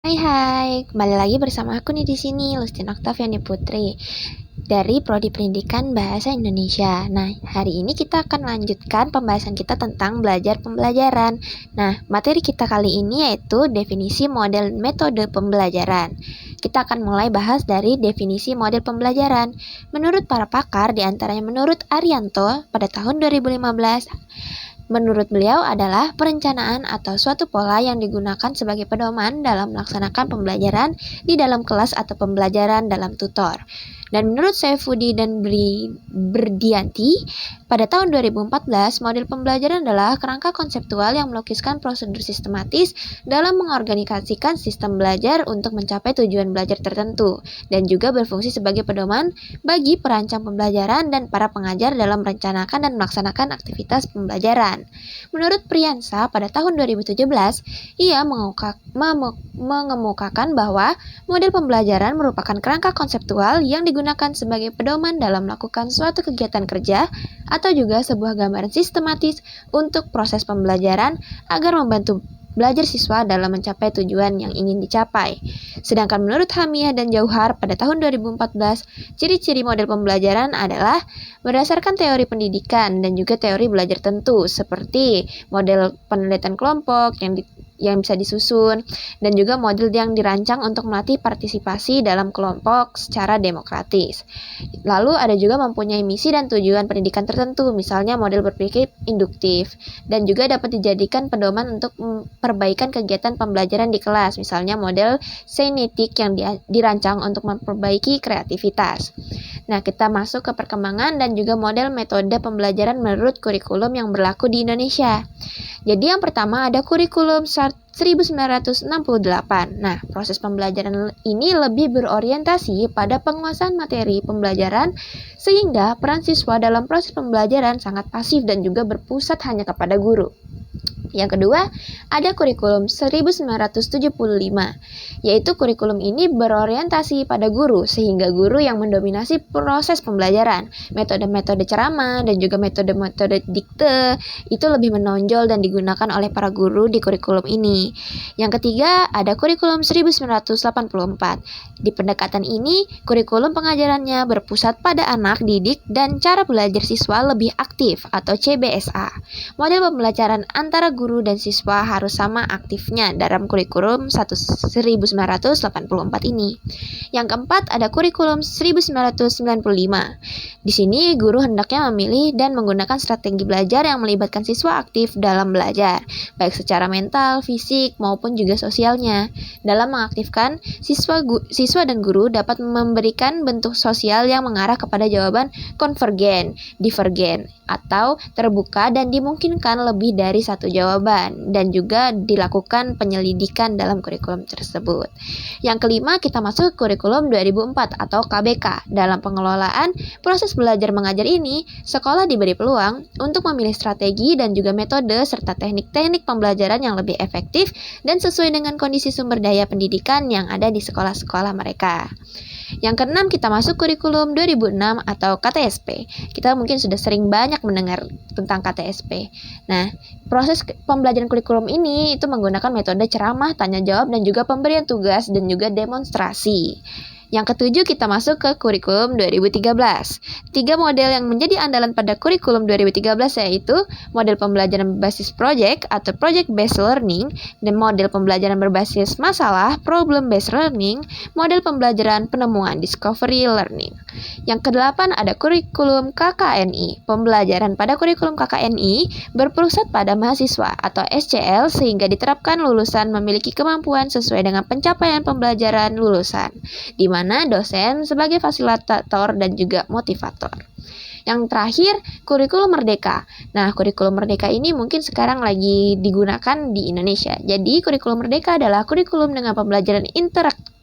Hai, kembali lagi bersama aku nih di sini, Lustin Oktaviani Putri dari Prodi Pendidikan Bahasa Indonesia. Nah, hari ini kita akan lanjutkan pembahasan kita tentang belajar pembelajaran. Nah, materi kita kali ini yaitu definisi model metode pembelajaran. Kita akan mulai bahas dari definisi model pembelajaran. Menurut para pakar, diantaranya menurut Arianto pada tahun 2015, menurut beliau adalah perencanaan atau suatu pola yang digunakan sebagai pedoman dalam melaksanakan pembelajaran di dalam kelas atau pembelajaran dalam tutor. Dan menurut Saifuddin dan Berdianti, pada tahun 2014, model pembelajaran adalah kerangka konseptual yang melukiskan prosedur sistematis dalam mengorganisasikan sistem belajar untuk mencapai tujuan belajar tertentu, dan juga berfungsi sebagai pedoman bagi perancang pembelajaran dan para pengajar dalam merencanakan dan melaksanakan aktivitas pembelajaran. Menurut Priyansa, pada tahun 2017, ia mengemukakan bahwa model pembelajaran merupakan kerangka konseptual yang digunakan sebagai pedoman dalam melakukan suatu kegiatan kerja atau juga sebuah gambaran sistematis untuk proses pembelajaran agar membantu belajar siswa dalam mencapai tujuan yang ingin dicapai. Sedangkan menurut Hamiyah dan Jauhar pada tahun 2014, ciri-ciri model pembelajaran adalah berdasarkan teori pendidikan dan juga teori belajar tentu, seperti model penelitian kelompok yang bisa disusun, dan juga model yang dirancang untuk melatih partisipasi dalam kelompok secara demokratis. Lalu ada juga mempunyai misi dan tujuan pendidikan tertentu, misalnya model berpikir induktif, dan juga dapat dijadikan pedoman untuk perbaikan kegiatan pembelajaran di kelas, misalnya model Seinetik yang dirancang untuk memperbaiki kreativitas. Nah, kita masuk ke perkembangan dan juga model metode pembelajaran menurut kurikulum yang berlaku di Indonesia. Jadi yang pertama ada kurikulum 1968. Nah, proses pembelajaran ini lebih berorientasi pada penguasaan materi pembelajaran sehingga peran siswa dalam proses pembelajaran sangat pasif dan juga berpusat hanya kepada guru. Yang kedua, ada kurikulum 1975, yaitu kurikulum ini berorientasi pada guru, sehingga guru yang mendominasi proses pembelajaran. Metode-metode ceramah dan juga metode-metode dikte itu lebih menonjol dan digunakan oleh para guru di kurikulum ini. Yang ketiga, ada kurikulum 1984. Di pendekatan ini, kurikulum pengajarannya berpusat pada anak didik dan cara belajar siswa lebih aktif atau CBSA. Model pembelajaran antara guru dan siswa harus sama aktifnya dalam kurikulum 1984 ini. Yang keempat ada kurikulum 1995. Di sini guru hendaknya memilih dan menggunakan strategi belajar yang melibatkan siswa aktif dalam belajar, baik secara mental, fisik, maupun juga sosialnya. Dalam mengaktifkan, siswa dan guru dapat memberikan bentuk sosial yang mengarah kepada jawaban konvergen, divergen, atau terbuka dan dimungkinkan lebih dari satu jawaban, dan juga dilakukan penyelidikan dalam kurikulum tersebut. Yang kelima, kita masuk ke kurikulum 2004 atau KBK. Dalam pengelolaan proses belajar mengajar ini, sekolah diberi peluang untuk memilih strategi dan juga metode serta teknik-teknik pembelajaran yang lebih efektif dan sesuai dengan kondisi sumber daya pendidikan yang ada di sekolah-sekolah mereka. Yang keenam, kita masuk kurikulum 2006 atau KTSP. Kita mungkin sudah sering banyak mendengar tentang KTSP. Nah, proses pembelajaran kurikulum ini itu menggunakan metode ceramah, tanya jawab, dan juga pemberian tugas dan juga demonstrasi. Yang ketujuh, kita masuk ke kurikulum 2013. Tiga model yang menjadi andalan pada kurikulum 2013 yaitu model pembelajaran berbasis project atau project based learning, dan model pembelajaran berbasis masalah problem based learning, model pembelajaran penemuan discovery learning. Yang kedelapan ada kurikulum KKNI. Pembelajaran pada kurikulum KKNI berpusat pada mahasiswa atau SCL sehingga diterapkan lulusan memiliki kemampuan sesuai dengan pencapaian pembelajaran lulusan, di mana dosen sebagai fasilitator dan juga motivator. Yang terakhir, kurikulum merdeka. Nah, kurikulum merdeka ini mungkin sekarang lagi digunakan di Indonesia. Jadi, kurikulum merdeka adalah kurikulum dengan pembelajaran interaktif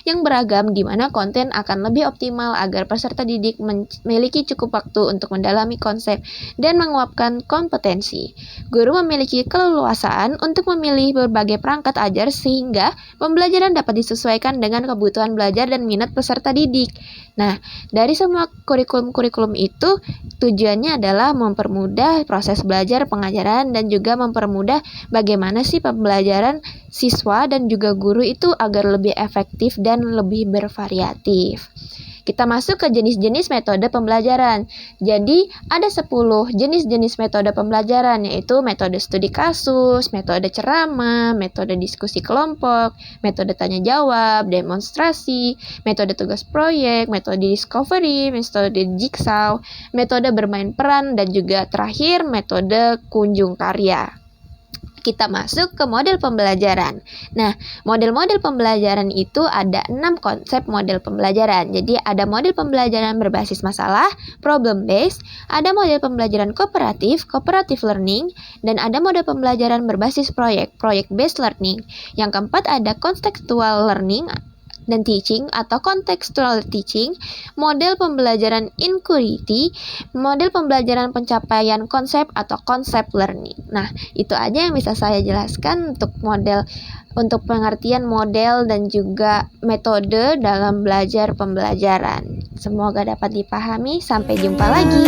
yang beragam di mana konten akan lebih optimal agar peserta didik memiliki cukup waktu untuk mendalami konsep dan menguapkan kompetensi. Guru memiliki keleluasaan untuk memilih berbagai perangkat ajar sehingga pembelajaran dapat disesuaikan dengan kebutuhan belajar dan minat peserta didik. Nah, dari semua kurikulum itu tujuannya adalah mempermudah proses belajar pengajaran dan juga mempermudah bagaimana sih pembelajaran siswa dan juga guru itu agar lebih efektif dan lebih bervariatif. Kita masuk ke jenis-jenis metode pembelajaran. Jadi, ada 10 jenis-jenis metode pembelajaran, yaitu metode studi kasus, metode ceramah, metode diskusi kelompok, metode tanya-jawab, demonstrasi, metode tugas proyek, metode discovery, metode jigsaw, metode bermain peran, dan juga terakhir metode kunjung karya. Kita masuk ke model pembelajaran. Nah, model-model pembelajaran itu ada 6 konsep model pembelajaran. Jadi, ada model pembelajaran berbasis masalah, problem based, ada model pembelajaran kooperatif, cooperative learning, dan ada model pembelajaran berbasis proyek, project based learning. Yang keempat ada contextual learning dan teaching atau contextual teaching, model pembelajaran inquiry, model pembelajaran pencapaian konsep atau concept learning. Nah, itu aja yang bisa saya jelaskan untuk pengertian model dan juga metode dalam belajar pembelajaran. Semoga dapat dipahami. Sampai jumpa lagi.